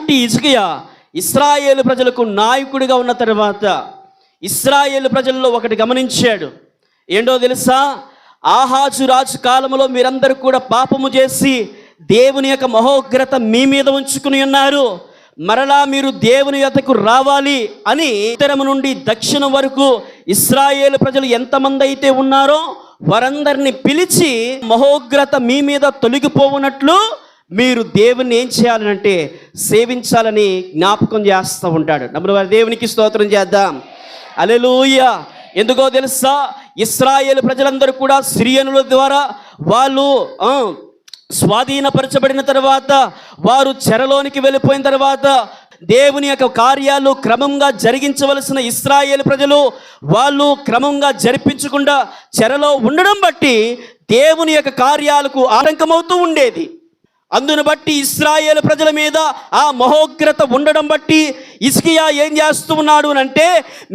అలాంటి హిజ్కియా ఇశ్రాయేలు ప్రజలకు నాయకుడిగా ఉన్న తర్వాత ఇశ్రాయేలు ప్రజల్లో ఒకటి గమనించాడు. ఏంటో తెలుసా? ఆహాజు రాజు కాలంలో మీరందరూ కూడా పాపము చేసి దేవుని యొక్క మహోగ్రత మీ మీద ఉంచుకుని ఉన్నారు. మరలా మీరు దేవుని యొద్దకు రావాలి అని ఉత్తరం నుండి దక్షిణం వరకు ఇశ్రాయేలు ప్రజలు ఎంతమంది అయితే ఉన్నారో వారందరినీ పిలిచి మహోగ్రత మీ మీద తొలగిపోవునట్లు మీరు దేవుని ఏం చేయాలంటే సేవించాలని జ్ఞాపకం చేస్తూ ఉంటాడు. నమ్మున వారి దేవునికి స్తోత్రం చేద్దాం. హల్లెలూయా. ఎందుకో తెలుసా? ఇశ్రాయేలు ప్రజలందరూ కూడా సిరియనుల ద్వారా వాళ్ళు స్వాధీనపరచబడిన తర్వాత, వారు చెరలోనికి వెళ్ళిపోయిన తర్వాత దేవుని యొక్క కార్యాలు క్రమంగా జరిగించవలసిన ఇశ్రాయేలు ప్రజలు వాళ్ళు క్రమంగా జరిపించకుండా చెరలో ఉండడం బట్టి దేవుని యొక్క కార్యాలకు ఆటంకమవుతూ ఉండేది. అందును బట్టి ఇశ్రాయేలు ప్రజల మీద ఆ మహోగ్రత ఉండడం బట్టి హిజ్కియా ఏం చేస్తూ ఉన్నాడు అంటే,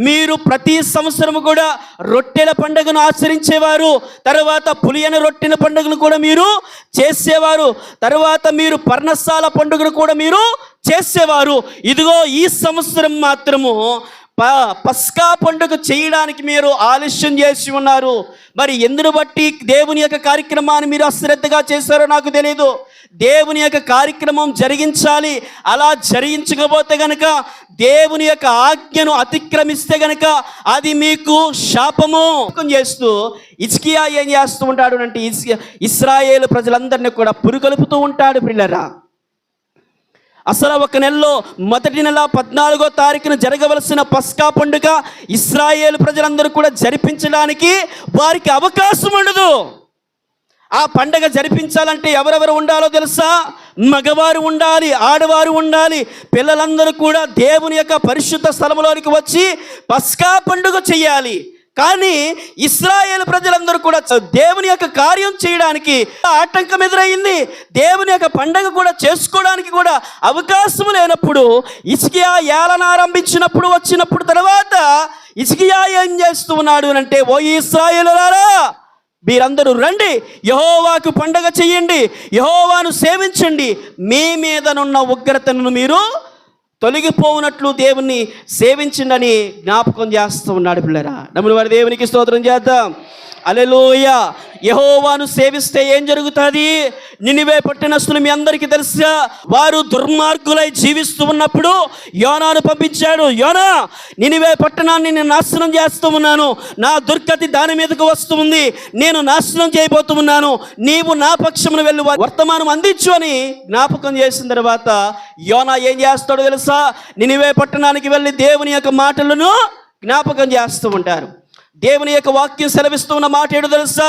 మీరు ప్రతి సంవత్సరము కూడా రొట్టెల పండుగను ఆచరించేవారు, తర్వాత పులియన రొట్టెల పండుగను కూడా మీరు చేసేవారు, తర్వాత మీరు పర్ణశాల పండుగను కూడా మీరు చేసేవారు. ఇదిగో ఈ సంవత్సరం మాత్రము పస్కా పండుగ చేయడానికి మీరు ఆలస్యం చేసి ఉన్నారు. మరి ఎందును బట్టి దేవుని యొక్క కార్యక్రమాన్ని మీరు అశ్రద్ధగా చేశారో నాకు తెలియదు. దేవుని యొక్క కార్యక్రమం జరిగించాలి. అలా జరిగించకపోతే గనక, దేవుని యొక్క ఆజ్ఞను అతిక్రమిస్తే గనక అది మీకు శాపము చేస్తూ హిజ్కియా ఏం చేస్తూ ఉంటాడు అంటే ఇశ్రాయేలు ప్రజలందరినీ కూడా పురుగొలుపుతూ ఉంటాడు. పిల్లరా, అసలు ఒక నెలలో మొదటి నెల 14వ తారీఖున జరగవలసిన పస్కా పండుగ ఇశ్రాయేలు ప్రజలందరూ కూడా జరిపించడానికి వారికి అవకాశం ఉండదు. ఆ పండగ జరిపించాలంటే ఎవరెవరు ఉండాలో తెలుసా? మగవారు ఉండాలి, ఆడవారు ఉండాలి. పిల్లలందరూ కూడా దేవుని యొక్క పరిశుద్ధ స్థలంలోనికి వచ్చి పస్కా పండుగ చేయాలి. కానీ ఇశ్రాయేలు ప్రజలందరూ కూడా దేవుని యొక్క కార్యం చేయడానికి ఆటంకం ఎదురైంది. దేవుని యొక్క పండగ కూడా చేసుకోవడానికి కూడా అవకాశం లేనప్పుడు హిజ్కియా ఏలన ఆరంభించినప్పుడు వచ్చినప్పుడు తర్వాత హిజ్కియా ఏం చేస్తూ ఉన్నాడు అంటే, ఓ ఇశ్రాయేలులారా, మీరందరూ రండి, యెహోవాకు పండగ చెయ్యండి, యెహోవాను సేవించండి, మీ మీదనున్న ఉగ్రతను మీరు తొలగిపోవునట్లు దేవుణ్ణి సేవించండి జ్ఞాపకం చేస్తూ ఉన్నాడు. పిల్లరా, నమ్మున వారి దేవునికి స్తోత్రం చేద్దాం. హల్లెలూయా. యెహోవాను సేవిస్తే ఏం జరుగుతుంది? నినివే పట్టణస్తులు మీ అందరికీ తెలుసా, వారు దుర్మార్గులై జీవిస్తూ ఉన్నప్పుడు యోనాను పంపించాడు. యోనా, నినివే పట్టణాన్ని నేను నాశనం చేస్తూ ఉన్నాను, నా దుర్గతి దాని మీదకు వస్తుంది, నేను నాశనం చేయబోతున్నాను, నీవు నా పక్షమును వెళ్ళి వర్తమానం అందించు అని జ్ఞాపకం చేసిన తర్వాత యోనా ఏం చేస్తాడో తెలుసా? నినివే పట్టణానికి వెళ్ళి దేవుని యొక్క మాటలను జ్ఞాపకం చేస్తూ ఉంటారు. దేవుని యొక్క వాక్యం సెలవిస్తున్న మాట ఏడు తెలుసా?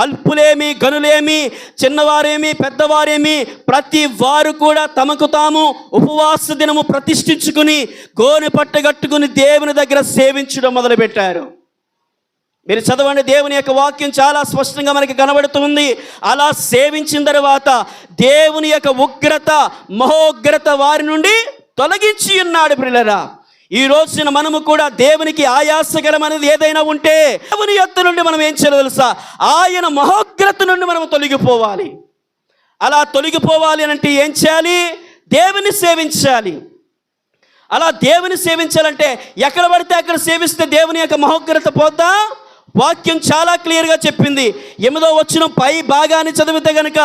అల్పులేమి, గనులేమి, చిన్నవారేమి, పెద్దవారేమి, ప్రతి వారు కూడా తమకు తాము ఉపవాస దినము ప్రతిష్ఠించుకుని గోనె పట్టగట్టుకుని దేవుని దగ్గర సేవించడం మొదలుపెట్టారు. మీరు చదవండి, దేవుని యొక్క వాక్యం చాలా స్పష్టంగా మనకి కనబడుతుంది. అలా సేవించిన తర్వాత దేవుని యొక్క ఉగ్రత, మహోగ్రత వారి నుండి తొలగించి ఉన్నాడు. పిల్లరా, ఈ రోజున మనము కూడా దేవునికి ఆయాసకరమనేది ఏదైనా ఉంటే దేవుని యొద్ద నుండి మనం ఏం చేయాలో తెలుసా? ఆయన మహోగ్రత నుండి మనం తొలగిపోవాలి. అలా తొలగిపోవాలి అంటే ఏం చేయాలి? దేవుని సేవించాలి. అలా దేవుని సేవించాలంటే ఎక్కడ పడితే అక్కడ సేవిస్తే దేవుని యొక్క మహోగ్రత పోద్దా? వాక్యం చాలా క్లియర్గా చెప్పింది. 8వ వచనం పై భాగాన్ని చదివితే గనుక,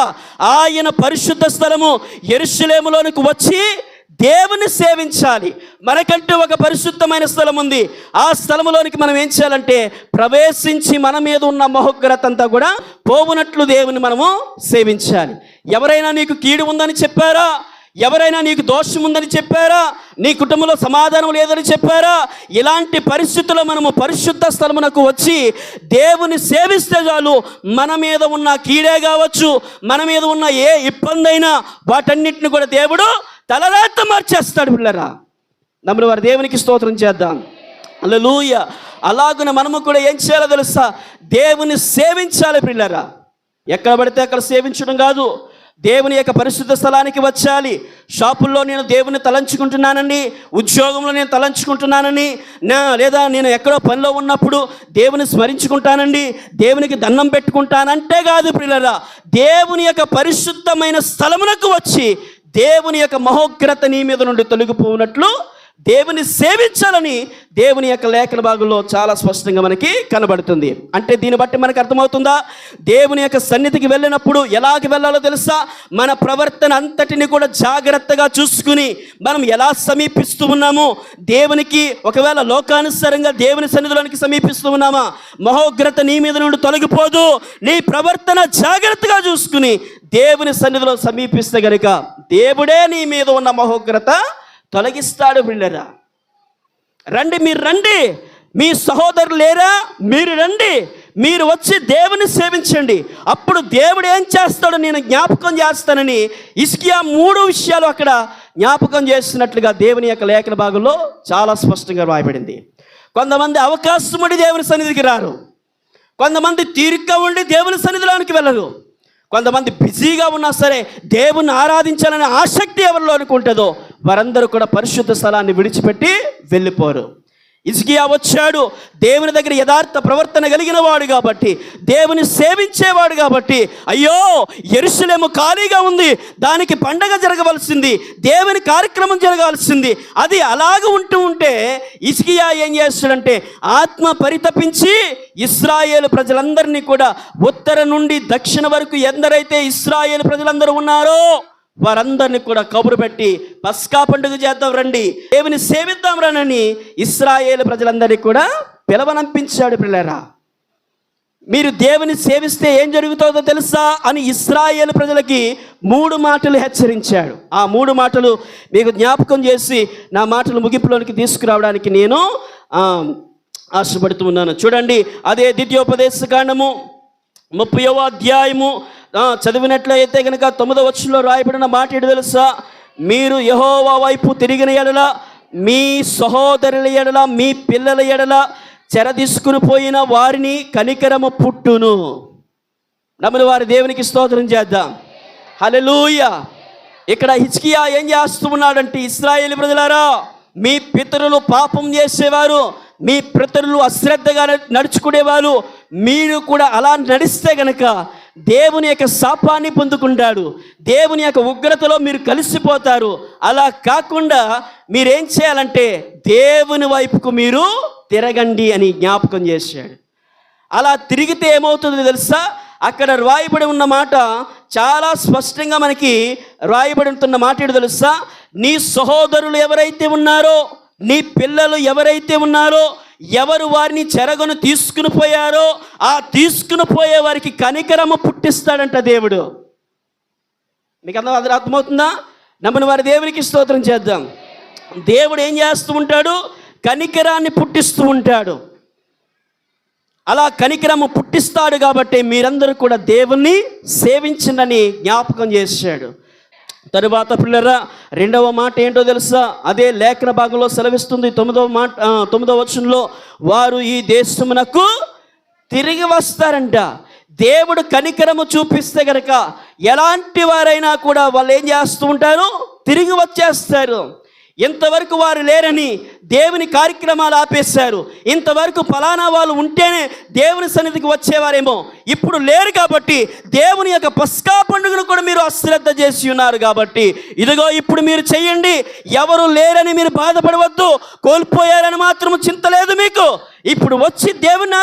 ఆయన పరిశుద్ధ స్థలము యెరూషలేములోనికి వచ్చి దేవుని సేవించాలి. మనకంటూ ఒక పరిశుద్ధమైన స్థలం ఉంది. ఆ స్థలములోనికి మనం ఏం చేయాలంటే ప్రవేశించి మన మీద ఉన్న మహోగ్రత అంతా కూడా పోవునట్లు దేవుని మనము సేవించాలి. ఎవరైనా నీకు కీడు ఉందని చెప్పారా? ఎవరైనా నీకు దోషం ఉందని చెప్పారా? నీ కుటుంబంలో సమాధానం లేదని చెప్పారా? ఇలాంటి పరిస్థితుల్లో మనము పరిశుద్ధ స్థలమునకు వచ్చి దేవుని సేవిస్తే చాలు, మన మీద ఉన్న కీడే కావచ్చు, మన మీద ఉన్న ఏ ఇబ్బంది అయినా వాటన్నిటిని కూడా దేవుడు తలరాత మార్చేస్తాడు. పిల్లరా, నమ్మున వారి దేవునికి స్తోత్రం చేద్దాం. హల్లెలూయా. అలాగున మనము కూడా ఏం చేయాలో తెలుసా? దేవుని సేవించాలి. పిల్లరా, ఎక్కడ పడితే అక్కడ సేవించడం కాదు, దేవుని యొక్క పరిశుద్ధ స్థలానికి వచ్చాలి. షాపుల్లో నేను దేవుని తలంచుకుంటున్నానండి, ఉద్యోగంలో నేను తలంచుకుంటున్నానని, లేదా నేను ఎక్కడో పనిలో ఉన్నప్పుడు దేవుని స్మరించుకుంటానండి, దేవునికి దండం పెట్టుకుంటానంటే కాదు. పిల్లరా, దేవుని యొక్క పరిశుద్ధమైన స్థలమునకు వచ్చి దేవుని యొక్క మహోగ్రత నీ మీద నుండి తొలగిపోనట్లు దేవుని సేవించాలని దేవుని యొక్క లేఖన భాగంలో చాలా స్పష్టంగా మనకి కనబడుతుంది. అంటే దీన్ని బట్టి మనకు అర్థమవుతుందా, దేవుని యొక్క సన్నిధికి వెళ్ళినప్పుడు ఎలాగ వెళ్ళాలో తెలుసా? మన ప్రవర్తన అంతటిని కూడా జాగ్రత్తగా చూసుకుని మనం ఎలా సమీపిస్తూ ఉన్నాము, దేవునికి ఒకవేళ లోకానుసారంగా దేవుని సన్నిధిలోనికి సమీపిస్తూ ఉన్నామా, మహోగ్రత నీ మీద నుండి తొలగిపోదు. నీ ప్రవర్తన జాగ్రత్తగా చూసుకుని దేవుని సన్నిధిలో సమీపిస్తే గనుక దేవుడే నీ మీద ఉన్న మహోగ్రత తొలగిస్తాడు. పిల్లరా రండి, మీరు రండి, మీ సహోదరులు లేరా, మీరు రండి, మీరు వచ్చి దేవుని సేవించండి, అప్పుడు దేవుడు ఏం చేస్తాడో నేను జ్ఞాపకం చేస్తానని హిజ్కియా 3 విషయాలు అక్కడ జ్ఞాపకం చేస్తున్నట్లుగా దేవుని యొక్క లేఖన భాగంలో చాలా స్పష్టంగా రాయబడింది. కొంతమంది అవకాశం ఉండి దేవుని సన్నిధికి రారు, కొంతమంది తీరిక ఉండి దేవుని సన్నిధిలోనికి వెళ్ళరు, కొంతమంది బిజీగా ఉన్నా సరే దేవుణ్ణి ఆరాధించాలనే ఆసక్తి ఎవరిలోనికి ఉంటుందో వారందరూ కూడా పరిశుద్ధ స్థలాన్ని విడిచిపెట్టి వెళ్ళిపోరు. హిజ్కియా వచ్చాడు, దేవుని దగ్గర యథార్థ ప్రవర్తన కలిగిన వాడు కాబట్టి, దేవుని సేవించేవాడు కాబట్టి, అయ్యో యెరూషలేము ఖాళీగా ఉంది, దానికి పండగ జరగవలసింది, దేవుని కార్యక్రమం జరగాల్సింది, అది అలాగ ఉంటే హిజ్కియా ఏం చేస్తాడంటే ఆత్మ పరితపించి ఇశ్రాయేలు ప్రజలందరినీ కూడా ఉత్తర నుండి దక్షిణ వరకు ఎందరైతే ఇశ్రాయేలు ప్రజలందరూ ఉన్నారో వారందరినీ కూడా కబురు పెట్టి పస్కా పండుగ చేద్దాం రండి, దేవుని సేవిద్దాం రండి ఇశ్రాయేలు ప్రజలందరినీ కూడా పిలవనంపించాడు. పిల్లరా మీరు దేవుని సేవిస్తే ఏం జరుగుతుందో తెలుసా అని ఇశ్రాయేలు ప్రజలకి 3 మాటలు హెచ్చరించాడు. ఆ 3 మాటలు మీకు జ్ఞాపకం చేసి నా మాటలు ముగింపులోనికి తీసుకురావడానికి నేను ఆశపడుతూ ఉన్నాను. చూడండి, అదే ద్వితీయోపదేశకాండము 30వ అధ్యాయము చదివినట్లయితే కనుక 9వ వచనంలో రాయబడిన మాట ఏంటో తెలుసా? మీరు యెహోవా వైపు తిరిగిన ఎడల, మీ సహోదరుల ఎడల, మీ పిల్లల ఎడల చెర తీసుకుని పోయిన వారిని కనికరము పుట్టును. నమ్మిన వారి దేవునికి స్తోత్రం చేద్దాం. హల్లెలూయా. ఇక్కడ హిజ్కియా ఏం చేస్తూ ఉన్నాడంటే, ఇశ్రాయేలు ప్రజలారా, మీ పితరులు పాపం చేసేవారు, మీ పితరులు అశ్రద్ధగా నడుచుకునేవారు, మీరు కూడా అలా నడిస్తే గనక దేవుని యొక్క శాపాన్ని పొందుకుంటాడు, దేవుని యొక్క ఉగ్రతలో మీరు కలిసిపోతారు. అలా కాకుండా మీరేం చేయాలంటే దేవుని వైపుకు మీరు తిరగండి అని జ్ఞాపకం చేశాడు. అలా తిరిగితే ఏమవుతుందో తెలుసా? అక్కడ రాయబడి ఉన్న మాట చాలా స్పష్టంగా మనకి రాయబడి ఉంటున్న మాట ఏంటో తెలుసా? నీ సహోదరులు ఎవరైతే ఉన్నారో, నీ పిల్లలు ఎవరైతే ఉన్నారో, ఎవరు వారిని చెరగను తీసుకుని పోయారో ఆ తీసుకుని పోయే వారికి కనికరము పుట్టిస్తాడంట దేవుడు. మీకు అందరూ అర్థమవుతుందా? నమ్మని వారి దేవునికి స్తోత్రం చేద్దాం. దేవుడు ఏం చేస్తూ ఉంటాడు? కనికరాన్ని పుట్టిస్తూ ఉంటాడు. అలా కనికరము పుట్టిస్తాడు కాబట్టి మీరందరూ కూడా దేవుణ్ణి సేవించండి జ్ఞాపకం చేశాడు. తరువాత పిల్లరా 2వ మాట ఏంటో తెలుసా? అదే లేఖన భాగంలో సెలవిస్తుంది 9వ వచనంలో, వారు ఈ దేశమునకు తిరిగి వస్తారంట. దేవుడు కనికరము చూపిస్తే గనక ఎలాంటి వారైనా కూడా వాళ్ళు ఏం చేస్తూ ఉంటారు? తిరిగి వచ్చేస్తారు. ఇంతవరకు వారు లేరని దేవుని కార్యక్రమాలు ఆపేశారు. ఇంతవరకు ఫలానా వాళ్ళు ఉంటేనే దేవుని సన్నిధికి వచ్చేవారేమో, ఇప్పుడు లేరు కాబట్టి దేవుని యొక్క పస్కా పండుగను కూడా మీరు అశ్రద్ధ చేసి ఉన్నారు కాబట్టి ఇదిగో ఇప్పుడు మీరు చెయ్యండి. ఎవరు లేరని మీరు బాధపడవద్దు, కోల్పోయారని మాత్రం చింత లేదు మీకు. ఇప్పుడు వచ్చి దేవుని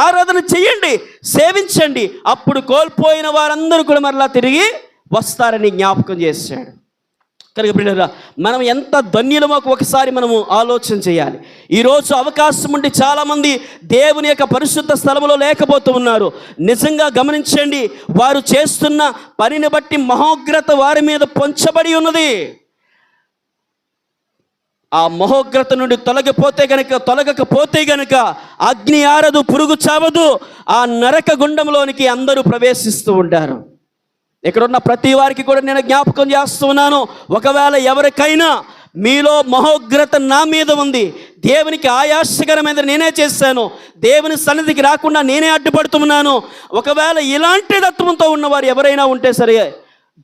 ఆరాధన చెయ్యండి, సేవించండి, అప్పుడు కోల్పోయిన వారందరూ కూడా మరలా తిరిగి వస్తారని జ్ఞాపకం చేశాడు. కనుక పిల్లరా, మనం ఎంత ధన్యులమో ఒకసారి మనము ఆలోచన చేయాలి. ఈరోజు అవకాశం ఉండి చాలామంది దేవుని యొక్క పరిశుద్ధ స్థలంలో లేకపోతూ ఉన్నారు. నిజంగా గమనించండి, వారు చేస్తున్న పనిని బట్టి మహోగ్రత వారి మీద పొంచబడి ఆ మహోగ్రత నుండి తొలగకపోతే గనక అగ్ని ఆరదు, పురుగు చావదు, ఆ నరక గుండంలోనికి అందరూ ప్రవేశిస్తూ ఉంటారు. ఇక్కడ ఉన్న ప్రతి వారికి కూడా నేను జ్ఞాపకం చేస్తున్నాను, ఒకవేళ ఎవరికైనా మీలో మహోగ్రత నా మీద ఉంది, దేవునికి ఆయాసకరమైన నేనే చేశాను, దేవుని సన్నిధికి రాకుండా నేనే అడ్డుపడుతున్నాను, ఒకవేళ ఇలాంటి తత్వంతో ఉన్నవారు ఎవరైనా ఉంటే సరే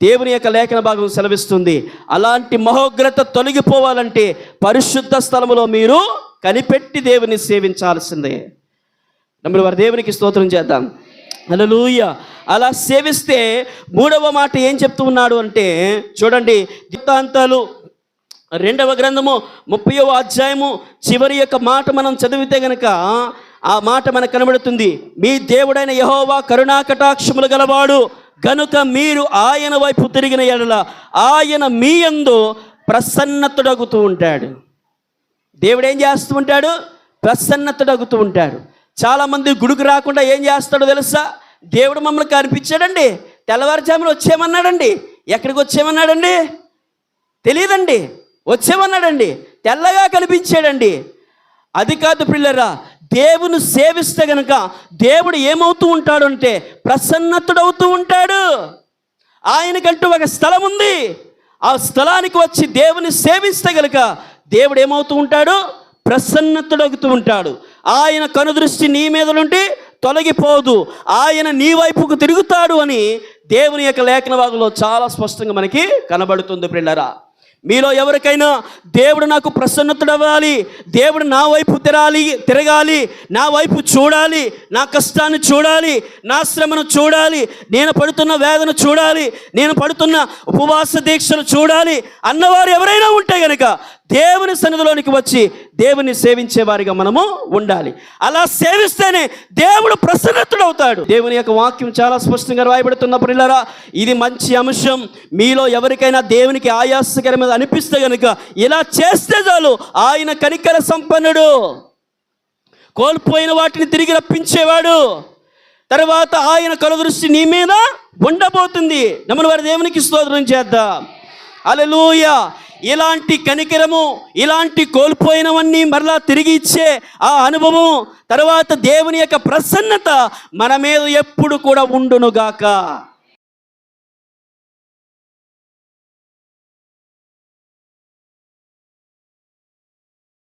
దేవుని యొక్క లేఖన భాగం సెలవిస్తుంది, అలాంటి మహోగ్రత తొలగిపోవాలంటే పరిశుద్ధ స్థలములో మీరు కనిపెట్టి దేవుని సేవించాల్సిందే. నమ్మిన వారి దేవునికి స్తోత్రం చేద్దాం. హల్లెలూయా. అలా సేవిస్తే మూడవ మాట ఏం చెప్తూ ఉన్నాడు అంటే చూడండి, వృత్తాంతాలు 2వ గ్రంథము 30వ అధ్యాయము చివరి యొక్క మాట మనం చదివితే గనక ఆ మాట మనకు కనబడుతుంది. మీ దేవుడైన యెహోవా కరుణా కటాక్షములు గలవాడు గనుక మీరు ఆయన వైపు తిరిగిన యెడల ఆయన మీ యందు ప్రసన్నతుడగుతూ ఉంటాడు. దేవుడు ఏం చేస్తూ ఉంటాడు? ప్రసన్నతుడగుతూ ఉంటాడు. చాలామంది గుడికి రాకుండా ఏం చేస్తాడో తెలుసా? దేవుడు మమ్మల్ని కనిపించాడండి, తెల్లవారుజామున వచ్చేయమన్నాడండి. ఎక్కడికి వచ్చేయమన్నాడండి? తెలియదండి. వచ్చేమన్నాడండి, తెల్లగా కనిపించాడండి. అది కాదు పిల్లరా, దేవుని సేవిస్తే గనక దేవుడు ఏమవుతూ ఉంటాడు అంటే ప్రసన్నతుడవుతూ ఉంటాడు. ఆయనకంటూ ఒక స్థలం ఉంది. ఆ స్థలానికి వచ్చి దేవుని సేవిస్తే గనక దేవుడు ఏమవుతూ ఉంటాడు? ప్రసన్నతుడవుతూ ఉంటాడు. ఆయన కనుదృష్టి నీ మీద నుండి తొలగిపోదు, ఆయన నీ వైపుకు తిరుగుతాడు అని దేవుని యొక్క లేఖన భాగంలో చాలా స్పష్టంగా మనకి కనబడుతుంది. పిల్లరా, మీలో ఎవరికైనా దేవుడు నాకు ప్రసన్నతుడవ్వాలి, దేవుడు నా వైపు తిరగాలి, నా వైపు చూడాలి, నా కష్టాన్ని చూడాలి, నా శ్రమను చూడాలి, నేను పడుతున్న వేదన చూడాలి, నేను పడుతున్న ఉపవాస దీక్షను చూడాలి అన్నవారు ఎవరైనా ఉంటే గనక దేవుని సన్నిధిలోనికి వచ్చి దేవుని సేవించే వారిగా మనము ఉండాలి. అలా సేవిస్తేనే దేవుడు ప్రసన్నతుడవుతాడు. దేవుని యొక్క వాక్యం చాలా స్పష్టంగా రాయబడుతున్న ప్రియులారా, ఇది మంచి అంశం. మీలో ఎవరికైనా దేవునికి ఆయాసకరమైన అనిపిస్తే గనుక ఇలా చేస్తే చాలు, ఆయన కనికర సంపన్నుడు, కోల్పోయిన వాటిని తిరిగి రప్పించేవాడు. తర్వాత ఆయన కనుదృష్టి నీ మీద ఉండబోతుంది. నమ్మని వారి దేవునికి స్తోత్రం చేద్దాం. హల్లెలూయా. ఇలాంటి కనికరము, ఇలాంటి కోల్పోయినవన్నీ మరలా తిరిగి ఇచ్చే ఆ అనుభవం, తర్వాత దేవుని యొక్క ప్రసన్నత మన మీద ఎప్పుడు కూడా ఉండునుగాక.